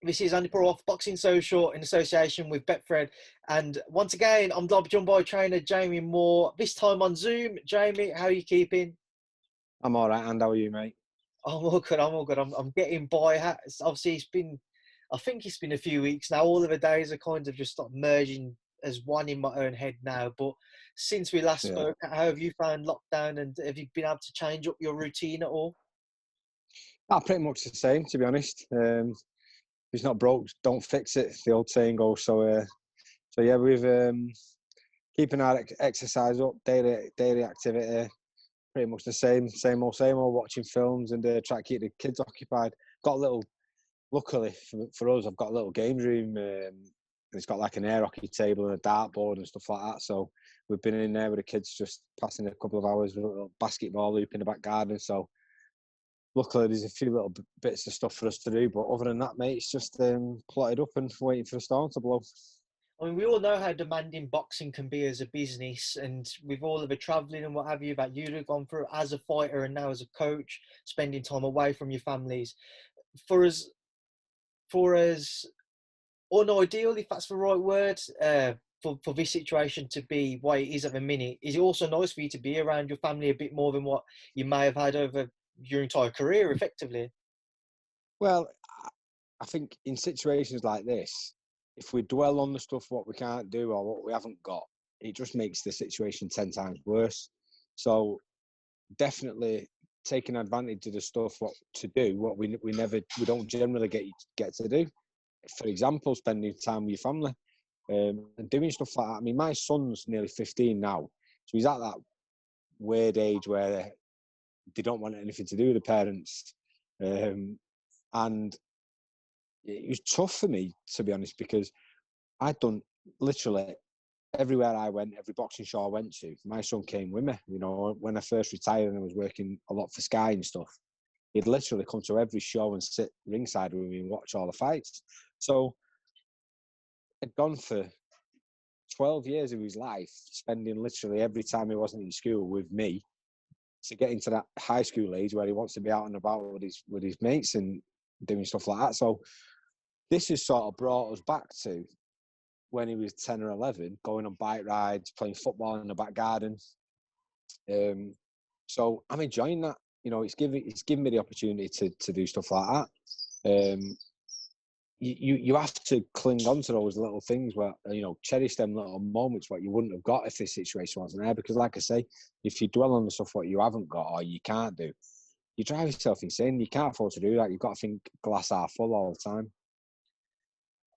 This is Andi Purewal, Boxing Social in association with Betfred. And once again, I'm joined by trainer Jamie Moore, this time on Zoom. Jamie, how are you keeping? I'm all right, and how are you, mate? I'm all good, I'm getting by. Obviously, I think it's been a few weeks now. All of the days are kind of just start merging as one in my own head now. But since we last spoke, how have you found lockdown, and have you been able to change up your routine at all? Pretty much the same, to be honest. If it's not broke, don't fix it. The old saying goes. So yeah, we've keeping our exercise up, daily activity. Pretty much the same old. Watching films and try to keep the kids occupied. Luckily for us, I've got a little games room. It's got like an air hockey table and a dartboard and stuff like that. So we've been in there with the kids, just passing a couple of hours with a little basketball loop in the back garden. So luckily, there's a few little bits of stuff for us to do. But other than that, mate, it's just plotted up and waiting for the storm to blow. I mean, we all know how demanding boxing can be as a business, and with all of the travelling and what have you that you've gone through as a fighter and now as a coach, spending time away from your families. For us, unideal, if that's the right word, for this situation to be what it is at the minute, is it also nice for you to be around your family a bit more than what you may have had over your entire career, effectively? Well, I think in situations like this, if we dwell on the stuff what we can't do or what we haven't got, it just makes the situation 10 times worse. So definitely taking advantage of the stuff what we don't generally get to do. For example, spending time with your family and doing stuff like that. I mean, my son's nearly 15 now, so he's at that weird age where they don't want anything to do with the parents. And it was tough for me, to be honest, because I'd done literally everywhere I went, every boxing show I went to, my son came with me. You know, when I first retired and I was working a lot for Sky and stuff, he'd literally come to every show and sit ringside with me and watch all the fights. So I'd gone for 12 years of his life, spending literally every time he wasn't in school with me, to get into that high school age where he wants to be out and about with his mates and doing stuff like that. So this has sort of brought us back to when he was 10 or 11, going on bike rides, playing football in the back garden. So I'm enjoying that. You know, it's given me the opportunity to do stuff like that. You have to cling on to those little things where, you know, cherish them little moments what you wouldn't have got if this situation wasn't there. Because like I say, if you dwell on the stuff what you haven't got or you can't do, you drive yourself insane. You can't afford to do that. You've got to think glass half full all the time.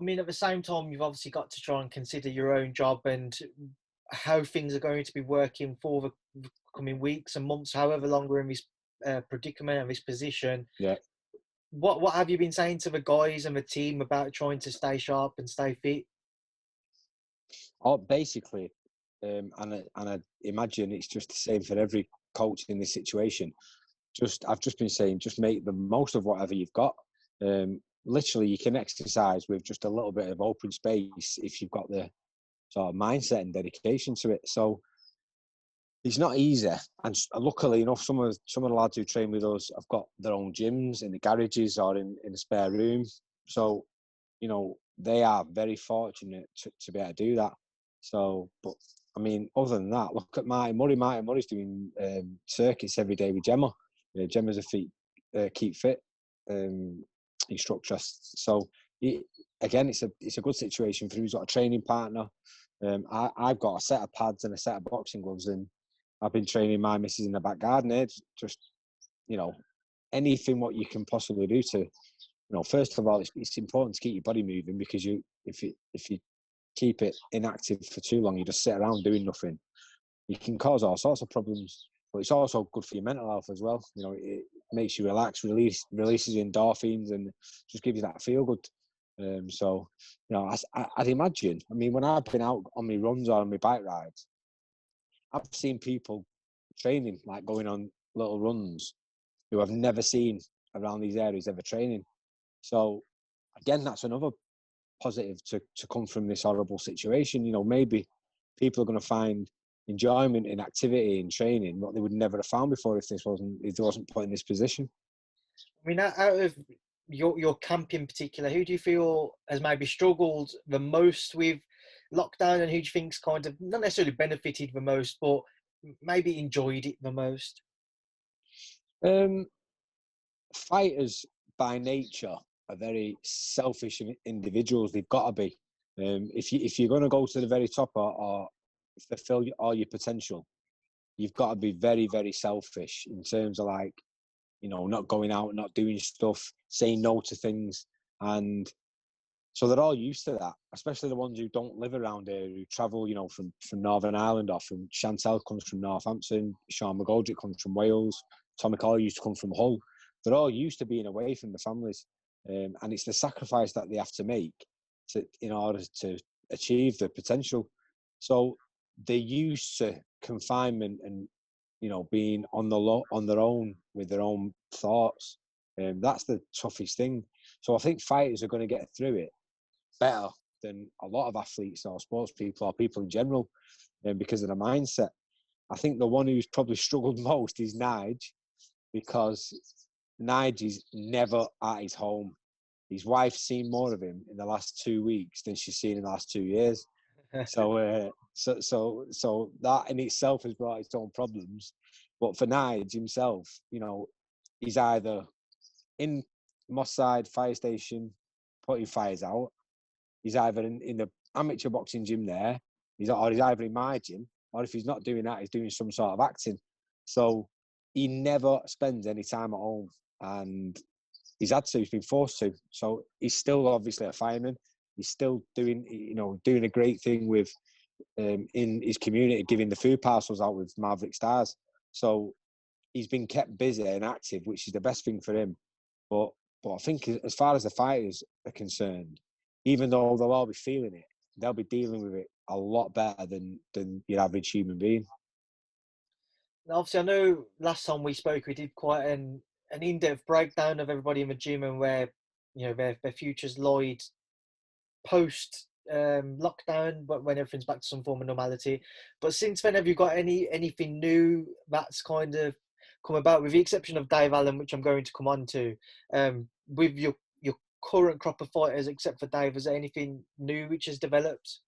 I mean, at the same time, you've obviously got to try and consider your own job and how things are going to be working for the coming weeks and months, however long we're in this predicament and this position. Yeah. What have you been saying to the guys and the team about trying to stay sharp and stay fit? Oh, basically, and I imagine it's just the same for every coach in this situation. I've just been saying, just make the most of whatever you've got. Literally, you can exercise with just a little bit of open space if you've got the sort of mindset and dedication to it. So it's not easy. And luckily enough, some of the lads who train with us have got their own gyms in the garages or in a spare room. So, you know, they are very fortunate to be able to do that. So, but I mean, other than that, look at Martin Murray. Martin Murray's doing circuits every day with Gemma. Gemma's a keep fit instructor. So again, it's a good situation for him. He's got a training partner. I've got a set of pads and a set of boxing gloves, and I've been training my missus in the back garden. It's just, you know, anything what you can possibly do to, you know, first of all, it's important to keep your body moving, because if you keep it inactive for too long, you just sit around doing nothing, you can cause all sorts of problems. But it's also good for your mental health as well. You know, it makes you relax, releases endorphins, and just gives you that feel good. So, you know, I'd imagine, I mean, when I've been out on my runs or on my bike rides, I've seen people training, like going on little runs, who I've never seen around these areas ever training. So, again, that's another positive to come from this horrible situation. You know, maybe people are going to find enjoyment in activity and training what they would never have found before if they wasn't put in this position. I mean, out of your camp in particular, who do you feel has maybe struggled the most with lockdown, and who do you think's kind of not necessarily benefited the most, but maybe enjoyed it the most? Fighters by nature are very selfish individuals. They've got to be. If you're going to go to the very top or fulfill all your potential, you've got to be very, very selfish in terms of like, you know, not going out, not doing stuff, saying no to things. And so they're all used to that, especially the ones who don't live around here, who travel, you know, from Northern Ireland or from Chantal comes from Northampton, Sean McGoldrick comes from Wales, Tommy Collar used to come from Hull. They're all used to being away from the families. And it's the sacrifice that they have to make in order to achieve their potential. So they're used to confinement and, you know, being on their own with their own thoughts. That's the toughest thing. So I think fighters are going to get through it better than a lot of athletes or sports people or people in general, because of the mindset. I think the one who's probably struggled most is Nige, because Nige is never at his home. His wife's seen more of him in the last 2 weeks than she's seen in the last 2 years. So that in itself has brought its own problems. But for Nige himself, you know, he's either in Moss Side fire station putting fires out. He's either in the amateur boxing gym there, or he's either in my gym, or if he's not doing that, he's doing some sort of acting. So he never spends any time at home, and he's been forced to. So he's still obviously a fireman. He's still doing a great thing with in his community, giving the food parcels out with Maverick Stars. So he's been kept busy and active, which is the best thing for him. But I think as far as the fighters are concerned, even though they'll all be feeling it, they'll be dealing with it a lot better than your average human being. Obviously, I know last time we spoke, we did quite an in-depth breakdown of everybody in the gym and where, you know, their futures lied post lockdown, but when everything's back to some form of normality. But since then, have you got anything new that's kind of come about, with the exception of Dave Allen, which I'm going to come on to, with your current crop of fighters, except for Dave? Is there anything new which has developed?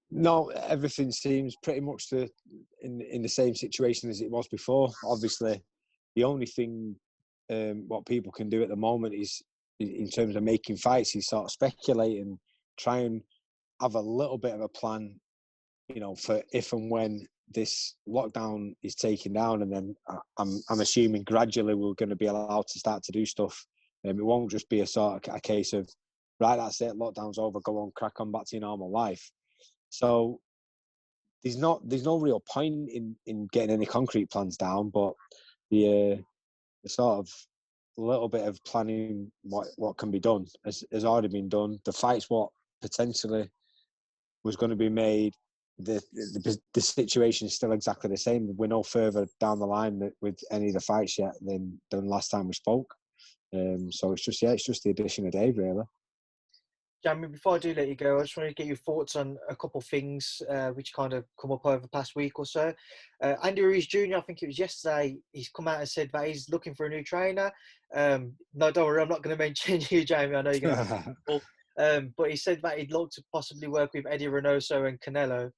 No, everything seems pretty much in the same situation as it was before. Obviously, the only thing what people can do at the moment is, in terms of making fights, is sort of speculate and try and have a little bit of a plan, you know, for if and when this lockdown is taken down, and then I'm assuming gradually we're going to be allowed to start to do stuff. It won't just be a case of, right, that's it, lockdown's over, go on, crack on back to your normal life. So there's no real point in getting any concrete plans down, but the sort of little bit of planning what can be done has already been done. The fights what potentially was going to be made, the situation is still exactly the same. We're no further down the line with any of the fights yet than last time we spoke. So it's just the addition of Dave, really. Jamie, before I do let you go, I just wanted to get your thoughts on a couple of things which kind of come up over the past week or so. Andi Ruiz Jr., I think it was yesterday, he's come out and said that he's looking for a new trainer. No, don't worry, I'm not going to mention you, Jamie. I know you're going to have people. But he said that he'd like to possibly work with Eddie Reynoso and Canelo.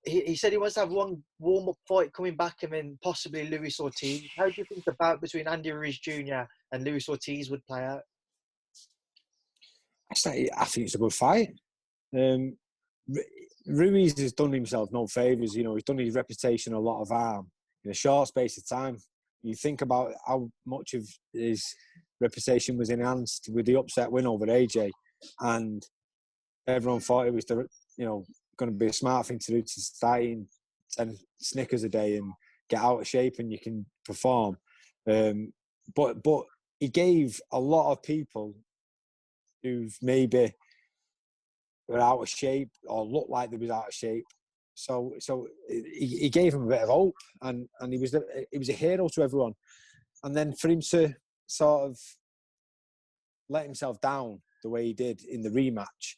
He said he wants to have one warm-up fight coming back, and then possibly Ruiz-Ortiz. How do you think the bout between Andi Ruiz Jr. and Ruiz-Ortiz would play out? I think it's a good fight. Ruiz has done himself no favours. You know, he's done his reputation a lot of harm in a short space of time. You think about how much of his reputation was enhanced with the upset win over AJ, and everyone thought it was going to be a smart thing to do, to start eating 10 Snickers a day and get out of shape and you can perform. But he gave a lot of people who've maybe were out of shape or looked like they was out of shape. So he gave him a bit of hope, and he was a hero to everyone. And then for him to sort of let himself down the way he did in the rematch,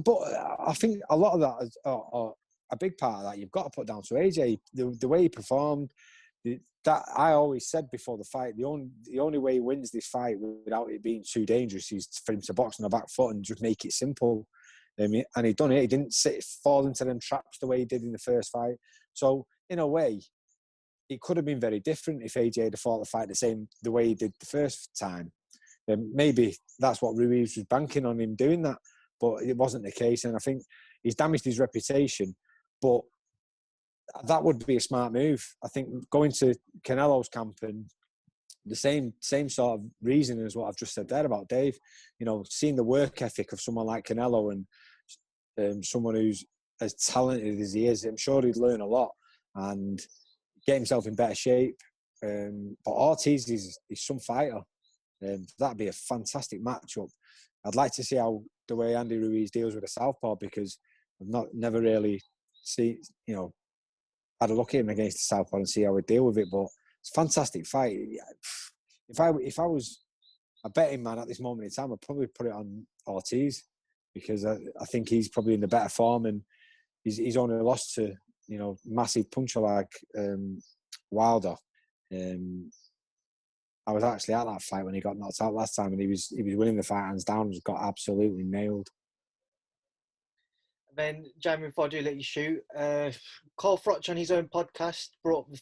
but I think a lot of that is, or a big part of that, you've got to put down to AJ. The way he performed, that I always said before the fight, the only way he wins this fight without it being too dangerous is for him to box on the back foot and just make it simple. And he done it. He didn't fall into them traps the way he did in the first fight. So in a way, it could have been very different if AJ had fought the fight the way he did the first time. Then maybe that's what Ruiz was banking on, him doing that, but it wasn't the case. And I think he's damaged his reputation. But that would be a smart move. I think going to Canelo's camp and the same sort of reason as what I've just said there about Dave, seeing the work ethic of someone like Canelo and someone who's as talented as he is, I'm sure he'd learn a lot and get himself in better shape. But Ortiz is some fighter. That'd be a fantastic matchup. I'd like to see the way Andy Ruiz deals with a southpaw, because I've never really had a look at him against the southpaw and see how we deal with it. But it's a fantastic fight. If I was a betting man at this moment in time, I'd probably put it on Ortiz, because I think he's probably in the better form, and he's only lost to massive puncher like Wilder. I was actually at that fight when he got knocked out last time, and he was winning the fight hands down. Just got absolutely nailed. Then, Jamie, before I do let you shoot, Froch on his own podcast brought up,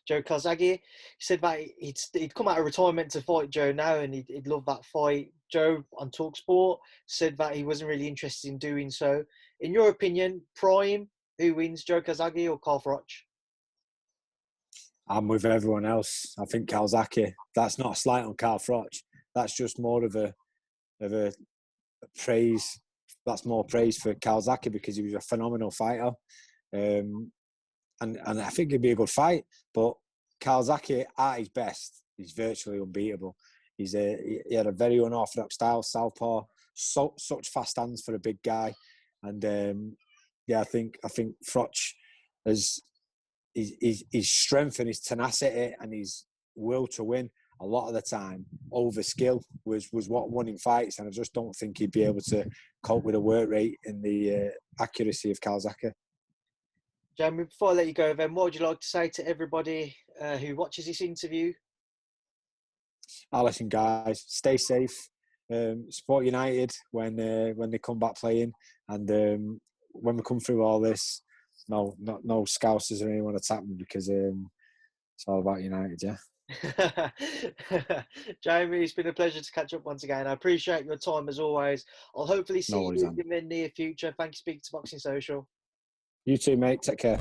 Joe Calzaghe. He said that he'd come out of retirement to fight Joe now, and he'd love that fight. Joe on TalkSport said that he wasn't really interested in doing so. In your opinion, Prime, who wins, Joe Calzaghe or Froch? I'm with everyone else. I think Calzaghe. That's not a slight on Froch. That's just more of a praise. That's more praise for Calzaghe, because he was a phenomenal fighter, and I think it'd be a good fight. But Calzaghe, at his best, is virtually unbeatable. He had a very unorthodox style, southpaw, such fast hands for a big guy, and I think Froch has his strength and his tenacity and his will to win a lot of the time over skill was what won in fights, and I just don't think he'd be able to cope with the work rate and the accuracy of Calzaghe. Jamie, before I let you go, then, what would you like to say to everybody who watches this interview? Listen, guys, stay safe. Support United when they come back playing, and when we come through all this, no scousers or anyone attack me, because it's all about United, yeah. Jamie, it's been a pleasure to catch up once again. I appreciate your time as always. I'll hopefully see you in the near future. Thank you for speaking to Boxing Social. You too, mate. Take care.